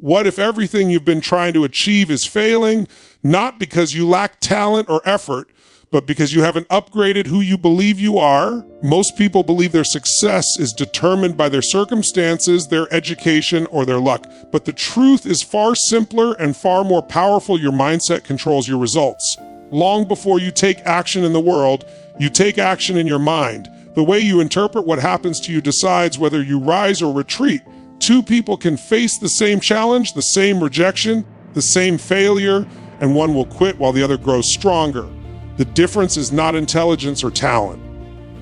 What if everything you've been trying to achieve is failing, not because you lack talent or effort, but because you haven't upgraded who you believe you are? Most people believe their success is determined by their circumstances, their education, or their luck. But the truth is far simpler and far more powerful. Your mindset controls your results. Long before you take action in the world, you take action in your mind. The way you interpret what happens to you decides whether you rise or retreat. Two people can face the same challenge, the same rejection, the same failure, and one will quit while the other grows stronger. The difference is not intelligence or talent.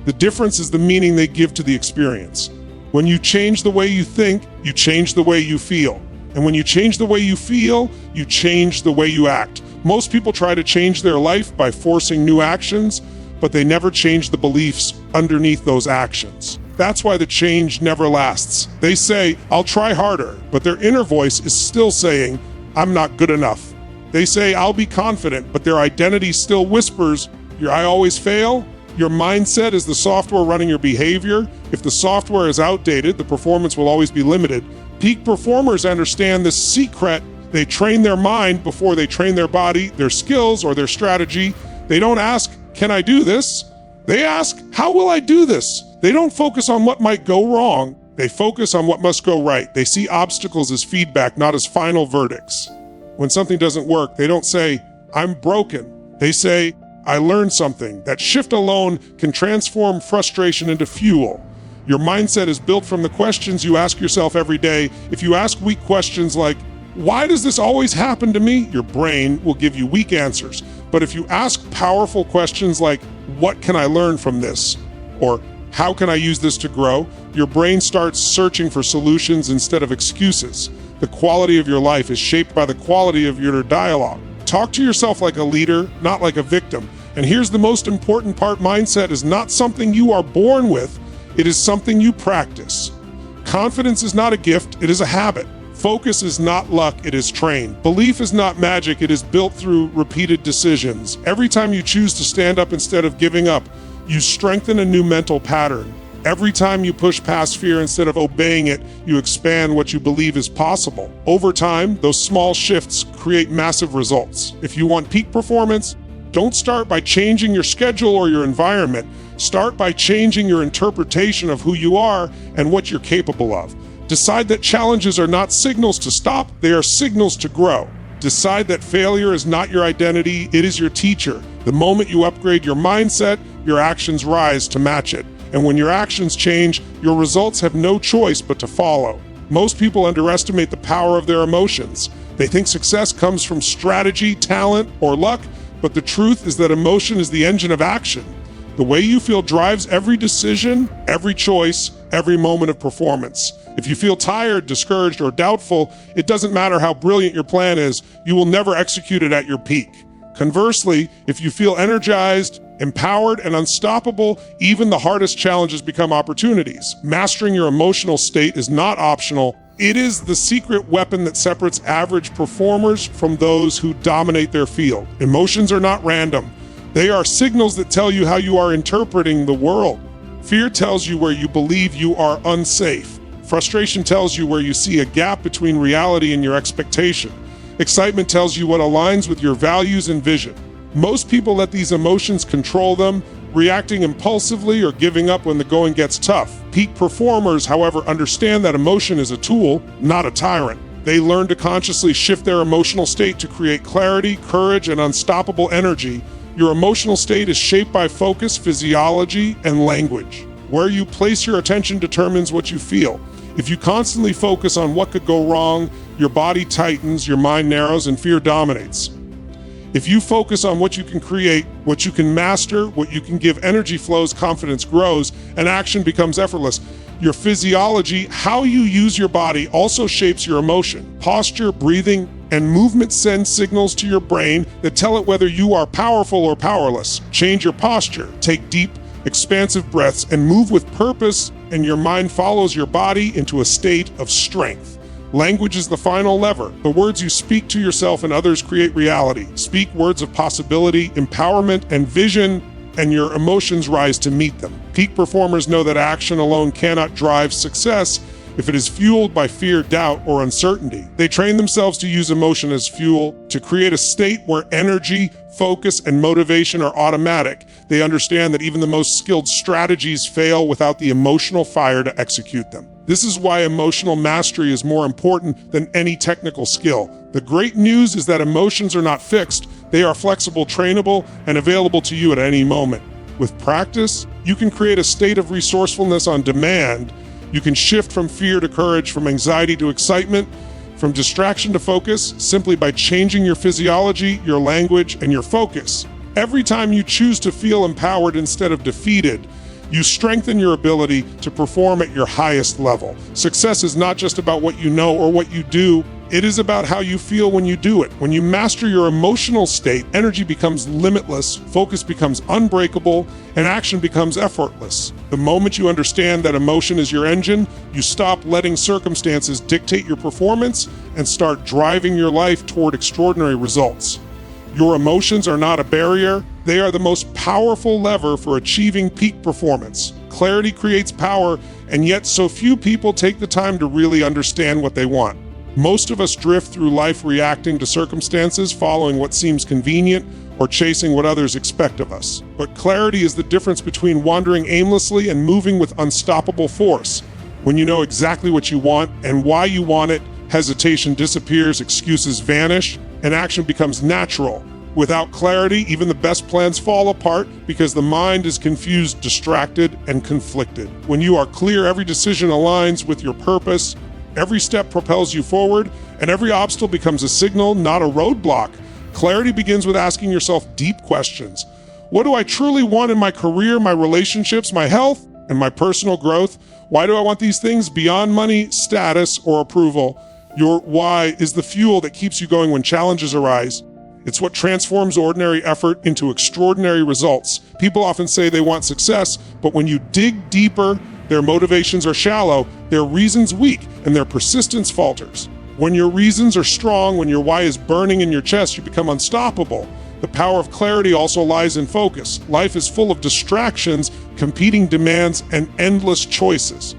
The difference is the meaning they give to the experience. When you change the way you think, you change the way you feel. And when you change the way you feel, you change the way you act. Most people try to change their life by forcing new actions, but they never change the beliefs underneath those actions. That's why the change never lasts. They say, I'll try harder, but their inner voice is still saying, I'm not good enough. They say, I'll be confident, but their identity still whispers, I always fail. Your mindset is the software running your behavior. If the software is outdated, the performance will always be limited. Peak performers understand this secret. They train their mind before they train their body, their skills, or their strategy. They don't ask, can I do this? They ask, how will I do this? They don't focus on what might go wrong. They focus on what must go right. They see obstacles as feedback, not as final verdicts. When something doesn't work, they don't say, I'm broken. They say, I learned something. That shift alone can transform frustration into fuel. Your mindset is built from the questions you ask yourself every day. If you ask weak questions like, why does this always happen to me? Your brain will give you weak answers. But if you ask powerful questions like, what can I learn from this? Or how can I use this to grow? Your brain starts searching for solutions instead of excuses. The quality of your life is shaped by the quality of your dialogue. Talk to yourself like a leader, not like a victim. And here's the most important part: mindset is not something you are born with. It is something you practice. Confidence is not a gift, it is a habit. Focus is not luck, it is trained. Belief is not magic, it is built through repeated decisions. Every time you choose to stand up instead of giving up, you strengthen a new mental pattern. Every time you push past fear instead of obeying it, you expand what you believe is possible. Over time, those small shifts create massive results. If you want peak performance, don't start by changing your schedule or your environment. Start by changing your interpretation of who you are and what you're capable of. Decide that challenges are not signals to stop, they are signals to grow. Decide that failure is not your identity, it is your teacher. The moment you upgrade your mindset, your actions rise to match it. And when your actions change, your results have no choice but to follow. Most people underestimate the power of their emotions. They think success comes from strategy, talent, or luck, but the truth is that emotion is the engine of action. The way you feel drives every decision, every choice, every moment of performance. If you feel tired, discouraged, or doubtful, it doesn't matter how brilliant your plan is, you will never execute it at your peak. Conversely, if you feel energized, empowered, and unstoppable, even the hardest challenges become opportunities. Mastering your emotional state is not optional. It is the secret weapon that separates average performers from those who dominate their field. Emotions are not random. They are signals that tell you how you are interpreting the world. Fear tells you where you believe you are unsafe. Frustration tells you where you see a gap between reality and your expectation. Excitement tells you what aligns with your values and vision. Most people let these emotions control them, reacting impulsively or giving up when the going gets tough. Peak performers, however, understand that emotion is a tool, not a tyrant. They learn to consciously shift their emotional state to create clarity, courage, and unstoppable energy. Your emotional state is shaped by focus, physiology, and language. Where you place your attention determines what you feel. If you constantly focus on what could go wrong, your body tightens, your mind narrows, and fear dominates. If you focus on what you can create, what you can master, what you can give, energy flows, confidence grows, and action becomes effortless. Your physiology, how you use your body, also shapes your emotion. Posture, breathing, and movement send signals to your brain that tell it whether you are powerful or powerless. Change your posture, take deep, expansive breaths, and move with purpose, and your mind follows your body into a state of strength. Language is the final lever. The words you speak to yourself and others create reality. Speak words of possibility, empowerment, and vision, and your emotions rise to meet them. Peak performers know that action alone cannot drive success. if it is fueled by fear, doubt, or uncertainty. They train themselves to use emotion as fuel, to create a state where energy, focus, and motivation are automatic. They understand that even the most skilled strategies fail without the emotional fire to execute them. This is why emotional mastery is more important than any technical skill. The great news is that emotions are not fixed. They are flexible, trainable, and available to you at any moment. With practice, you can create a state of resourcefulness on demand. You can shift from fear to courage, from anxiety to excitement, from distraction to focus, simply by changing your physiology, your language, and your focus. Every time you choose to feel empowered instead of defeated, you strengthen your ability to perform at your highest level. Success is not just about what you know or what you do. It is about how you feel when you do it. When you master your emotional state, energy becomes limitless, focus becomes unbreakable, and action becomes effortless. The moment you understand that emotion is your engine, you stop letting circumstances dictate your performance and start driving your life toward extraordinary results. Your emotions are not a barrier. They are the most powerful lever for achieving peak performance. Clarity creates power, and yet so few people take the time to really understand what they want. Most of us drift through life reacting to circumstances, following what seems convenient, or chasing what others expect of us. But clarity is the difference between wandering aimlessly and moving with unstoppable force. When you know exactly what you want and why you want it, hesitation disappears, excuses vanish, and action becomes natural. Without clarity, even the best plans fall apart because the mind is confused, distracted, and conflicted. When you are clear, every decision aligns with your purpose, every step propels you forward, and every obstacle becomes a signal, not a roadblock. Clarity begins with asking yourself deep questions. What do I truly want in my career, my relationships, my health, and my personal growth? Why do I want these things beyond money, status, or approval? Your why is the fuel that keeps you going when challenges arise. It's what transforms ordinary effort into extraordinary results. People often say they want success, but when you dig deeper, their motivations are shallow, their reasons weak, and their persistence falters. When your reasons are strong, when your why is burning in your chest, you become unstoppable. The power of clarity also lies in focus. Life is full of distractions, competing demands, and endless choices.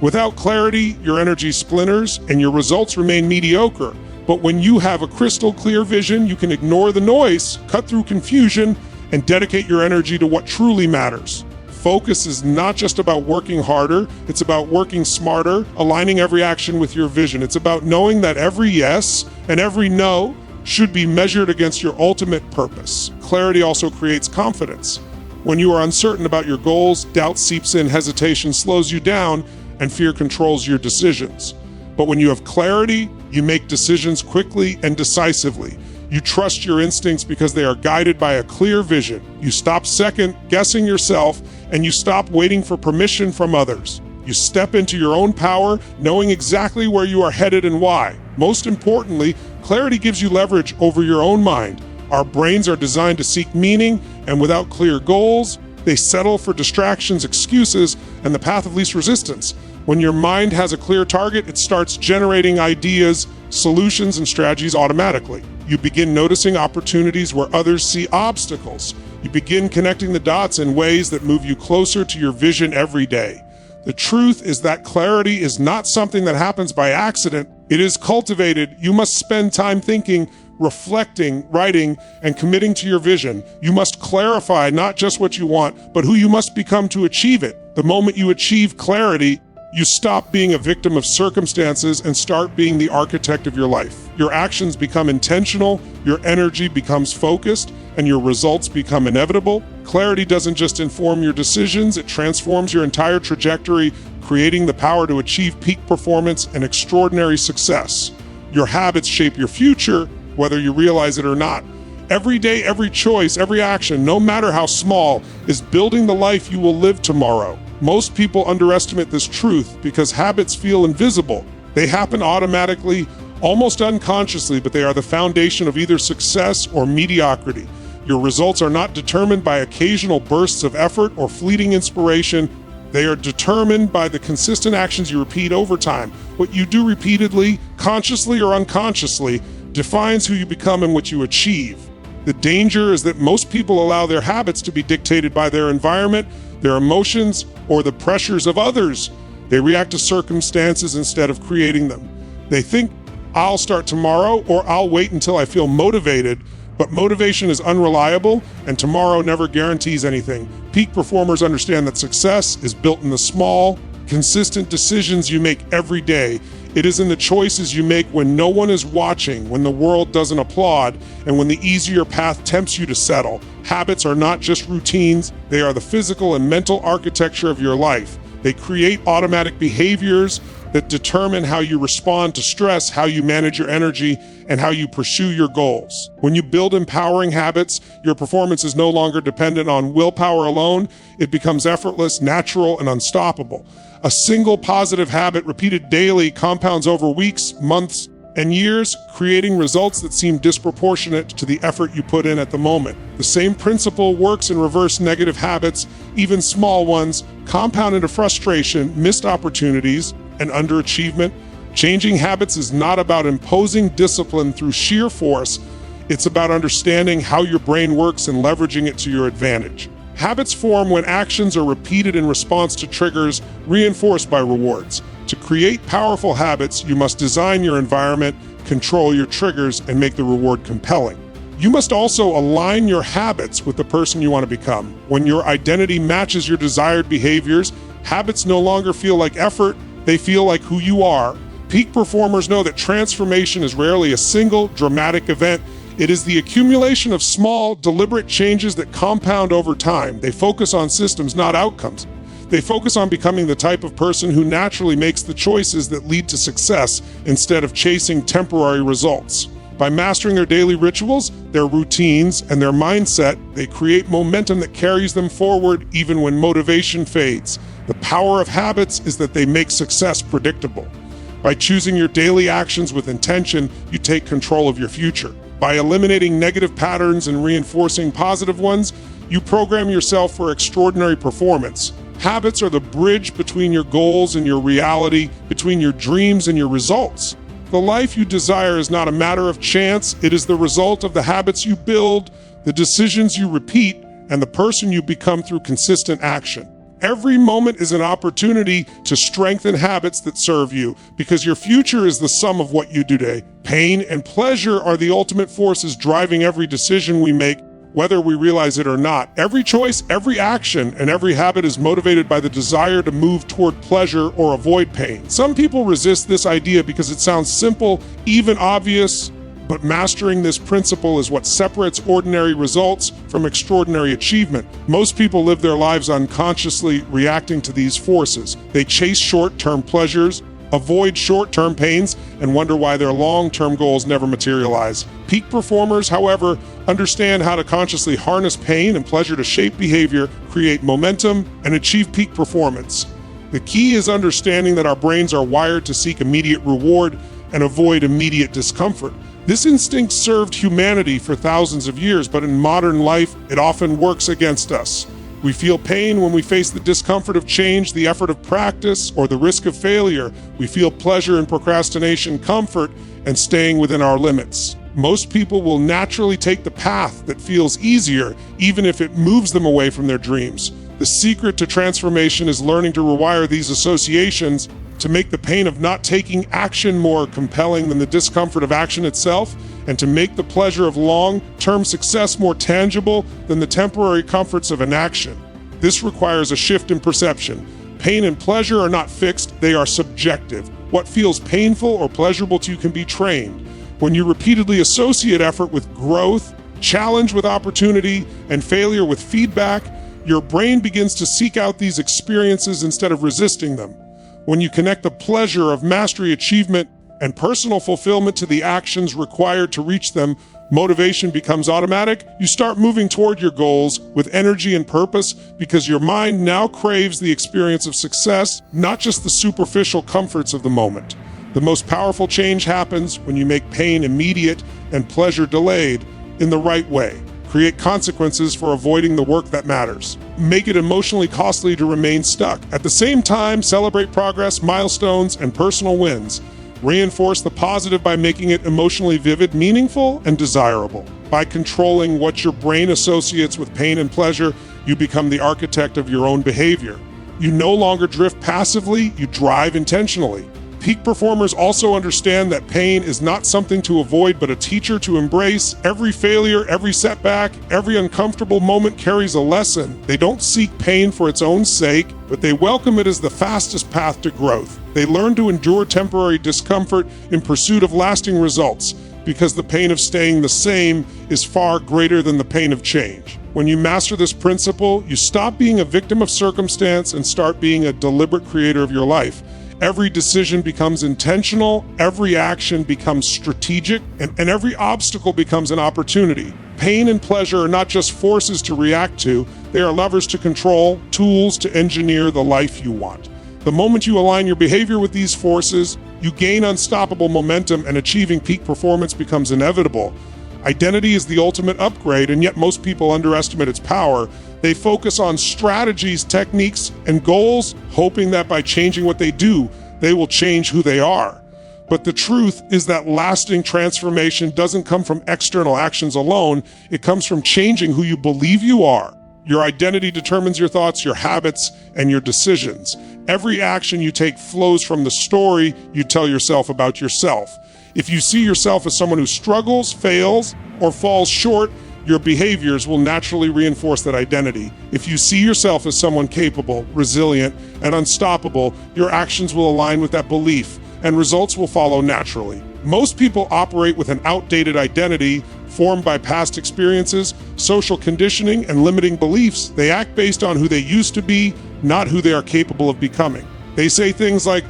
Without clarity, your energy splinters and your results remain mediocre. But when you have a crystal clear vision, you can ignore the noise, cut through confusion, and dedicate your energy to what truly matters. Focus is not just about working harder, it's about working smarter, aligning every action with your vision. It's about knowing that every yes and every no should be measured against your ultimate purpose. Clarity also creates confidence. When you are uncertain about your goals, doubt seeps in, hesitation slows you down, and fear controls your decisions. But when you have clarity, you make decisions quickly and decisively. You trust your instincts because they are guided by a clear vision. You stop second-guessing yourself, and you stop waiting for permission from others. You step into your own power, knowing exactly where you are headed and why. Most importantly, clarity gives you leverage over your own mind. Our brains are designed to seek meaning, and without clear goals, they settle for distractions, excuses, and the path of least resistance. When your mind has a clear target, it starts generating ideas, solutions, and strategies automatically. You begin noticing opportunities where others see obstacles. You begin connecting the dots in ways that move you closer to your vision every day. The truth is that clarity is not something that happens by accident. It is cultivated. You must spend time thinking, reflecting, writing, and committing to your vision. You must clarify not just what you want, but who you must become to achieve it. The moment you achieve clarity, you stop being a victim of circumstances and start being the architect of your life. Your actions become intentional, your energy becomes focused, and your results become inevitable. Clarity doesn't just inform your decisions, it transforms your entire trajectory, creating the power to achieve peak performance and extraordinary success. Your habits shape your future, whether you realize it or not. Every day, every choice, every action, no matter how small, is building the life you will live tomorrow. Most people underestimate this truth because habits feel invisible. They happen automatically, almost unconsciously, but they are the foundation of either success or mediocrity. Your results are not determined by occasional bursts of effort or fleeting inspiration. They are determined by the consistent actions you repeat over time. What you do repeatedly, consciously or unconsciously, defines who you become and what you achieve. The danger is that most people allow their habits to be dictated by their environment, their emotions, or the pressures of others. They react to circumstances instead of creating them. They think, I'll start tomorrow, or I'll wait until I feel motivated, but motivation is unreliable, and tomorrow never guarantees anything. Peak performers understand that success is built in the small, consistent decisions you make every day. It is in the choices you make when no one is watching, when the world doesn't applaud, and when the easier path tempts you to settle. Habits are not just routines, they are the physical and mental architecture of your life. They create automatic behaviors that determine how you respond to stress, how you manage your energy, and how you pursue your goals. When you build empowering habits, your performance is no longer dependent on willpower alone. It becomes effortless, natural, and unstoppable. A single positive habit repeated daily compounds over weeks, months, and years, creating results that seem disproportionate to the effort you put in at the moment. The same principle works in reverse negative habits, even small ones, compound into frustration, missed opportunities, and underachievement. Changing habits is not about imposing discipline through sheer force. It's about understanding how your brain works and leveraging it to your advantage. Habits form when actions are repeated in response to triggers reinforced by rewards. To create powerful habits, you must design your environment, control your triggers, and make the reward compelling. You must also align your habits with the person you want to become. When your identity matches your desired behaviors, habits no longer feel like effort, they feel like who you are. Peak performers know that transformation is rarely a single, dramatic event. It is the accumulation of small, deliberate changes that compound over time. They focus on systems, not outcomes. They focus on becoming the type of person who naturally makes the choices that lead to success instead of chasing temporary results. By mastering their daily rituals, their routines, and their mindset, they create momentum that carries them forward even when motivation fades. The power of habits is that they make success predictable. By choosing your daily actions with intention, you take control of your future. By eliminating negative patterns and reinforcing positive ones, you program yourself for extraordinary performance. Habits are the bridge between your goals and your reality, between your dreams and your results. The life you desire is not a matter of chance, it is the result of the habits you build, the decisions you repeat, and the person you become through consistent action. Every moment is an opportunity to strengthen habits that serve you, because your future is the sum of what you do today. Pain and pleasure are the ultimate forces driving every decision we make, whether we realize it or not. Every choice, every action, and every habit is motivated by the desire to move toward pleasure or avoid pain. Some people resist this idea because it sounds simple, even obvious, but mastering this principle is what separates ordinary results from extraordinary achievement. Most people live their lives unconsciously reacting to these forces. They chase short-term pleasures, avoid short-term pains, and wonder why their long-term goals never materialize. Peak performers, however, understand how to consciously harness pain and pleasure to shape behavior, create momentum, and achieve peak performance. The key is understanding that our brains are wired to seek immediate reward and avoid immediate discomfort. This instinct served humanity for thousands of years, but in modern life, it often works against us. We feel pain when we face the discomfort of change, the effort of practice, or the risk of failure. We feel pleasure in procrastination, comfort, and staying within our limits. Most people will naturally take the path that feels easier, even if it moves them away from their dreams. The secret to transformation is learning to rewire these associations to make the pain of not taking action more compelling than the discomfort of action itself, and to make the pleasure of long-term success more tangible than the temporary comforts of inaction. This requires a shift in perception. Pain and pleasure are not fixed, they are subjective. What feels painful or pleasurable to you can be trained. When you repeatedly associate effort with growth, challenge with opportunity, and failure with feedback, your brain begins to seek out these experiences instead of resisting them. When you connect the pleasure of mastery, achievement, and personal fulfillment to the actions required to reach them, motivation becomes automatic. You start moving toward your goals with energy and purpose because your mind now craves the experience of success, not just the superficial comforts of the moment. The most powerful change happens when you make pain immediate and pleasure delayed in the right way. Create consequences for avoiding the work that matters. Make it emotionally costly to remain stuck. At the same time, celebrate progress, milestones, and personal wins. Reinforce the positive by making it emotionally vivid, meaningful, and desirable. By controlling what your brain associates with pain and pleasure, you become the architect of your own behavior. You no longer drift passively, you drive intentionally. Peak performers also understand that pain is not something to avoid, but a teacher to embrace. Every failure, every setback, every uncomfortable moment carries a lesson. They don't seek pain for its own sake, but they welcome it as the fastest path to growth. They learn to endure temporary discomfort in pursuit of lasting results, because the pain of staying the same is far greater than the pain of change. When you master this principle, you stop being a victim of circumstance and start being a deliberate creator of your life. Every decision becomes intentional, every action becomes strategic, and every obstacle becomes an opportunity. Pain and pleasure are not just forces to react to, they are levers to control, tools to engineer the life you want. The moment you align your behavior with these forces, you gain unstoppable momentum and achieving peak performance becomes inevitable. Identity is the ultimate upgrade, and yet most people underestimate its power. They focus on strategies, techniques, and goals, hoping that by changing what they do, they will change who they are. But the truth is that lasting transformation doesn't come from external actions alone. It comes from changing who you believe you are. Your identity determines your thoughts, your habits, and your decisions. Every action you take flows from the story you tell yourself about yourself. If you see yourself as someone who struggles, fails, or falls short, your behaviors will naturally reinforce that identity. If you see yourself as someone capable, resilient, and unstoppable, your actions will align with that belief, and results will follow naturally. Most people operate with an outdated identity formed by past experiences, social conditioning, and limiting beliefs. They act based on who they used to be, not who they are capable of becoming. They say things like,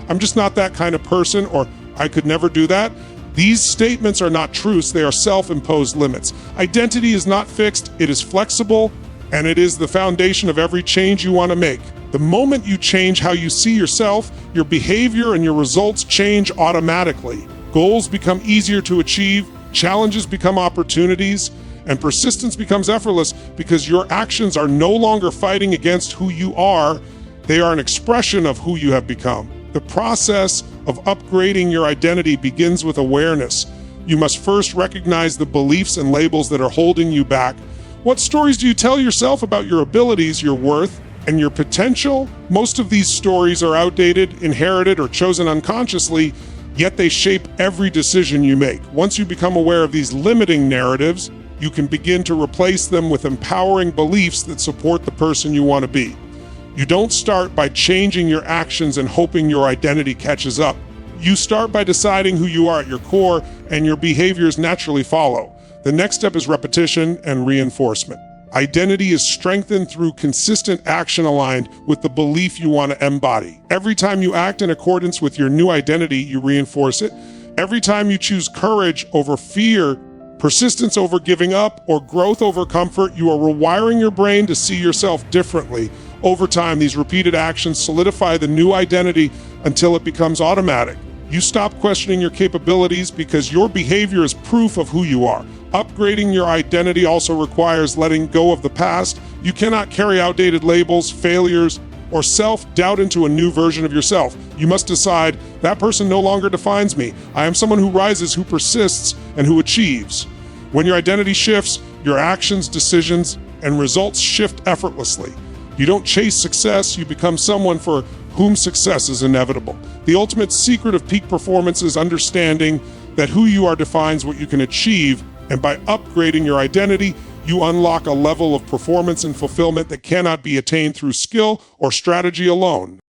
"I'm just not that kind of person," or "I could never do that." These statements are not truths, they are self-imposed limits. Identity is not fixed, it is flexible, and it is the foundation of every change you want to make. The moment you change how you see yourself, your behavior and your results change automatically. Goals become easier to achieve, challenges become opportunities, and persistence becomes effortless because your actions are no longer fighting against who you are, they are an expression of who you have become. The process of upgrading your identity begins with awareness. You must first recognize the beliefs and labels that are holding you back. What stories do you tell yourself about your abilities, your worth, and your potential? Most of these stories are outdated, inherited, or chosen unconsciously, yet they shape every decision you make. Once you become aware of these limiting narratives, you can begin to replace them with empowering beliefs that support the person you want to be. You don't start by changing your actions and hoping your identity catches up. You start by deciding who you are at your core, and your behaviors naturally follow. The next step is repetition and reinforcement. Identity is strengthened through consistent action aligned with the belief you want to embody. Every time you act in accordance with your new identity, you reinforce it. Every time you choose courage over fear, persistence over giving up, or growth over comfort, you are rewiring your brain to see yourself differently. Over time, these repeated actions solidify the new identity until it becomes automatic. You stop questioning your capabilities because your behavior is proof of who you are. Upgrading your identity also requires letting go of the past. You cannot carry outdated labels, failures, or self-doubt into a new version of yourself. You must decide, that person no longer defines me. I am someone who rises, who persists, and who achieves. When your identity shifts, your actions, decisions, and results shift effortlessly. You don't chase success, you become someone for whom success is inevitable. The ultimate secret of peak performance is understanding that who you are defines what you can achieve, and by upgrading your identity, you unlock a level of performance and fulfillment that cannot be attained through skill or strategy alone.